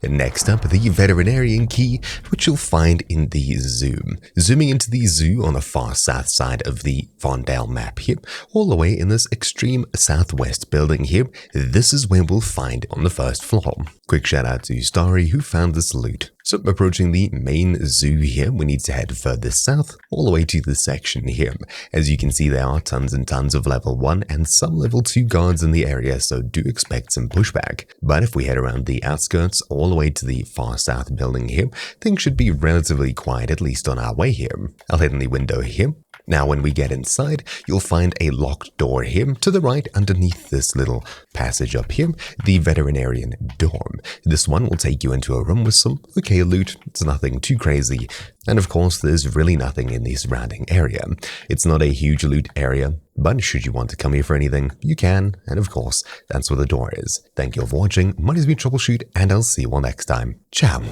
Next up, the Veterinarian Key, which you'll find in the zoo. Zooming into the zoo on the far south side of the Vondel map here, all the way in this extreme southwest building here, this is where we'll find on the first floor. Quick shout out to Starry who found this loot. So approaching the main zoo here, we need to head further south, all the way to this section here. As you can see, there are tons and tons of level 1 and some level 2 guards in the area, so do expect some pushback. But if we head around the outskirts, all the way to the far south building here, things should be relatively quiet, at least on our way here. I'll head in the window here. Now, when we get inside, you'll find a locked door here to the right underneath this little passage up here, the veterinarian dorm. This one will take you into a room with some okay loot. It's nothing too crazy. And of course, there's really nothing in the surrounding area. It's not a huge loot area, but should you want to come here for anything, you can. And of course, that's where the door is. Thank you all for watching. My name has been Troubleshoot, and I'll see you all next time. Ciao.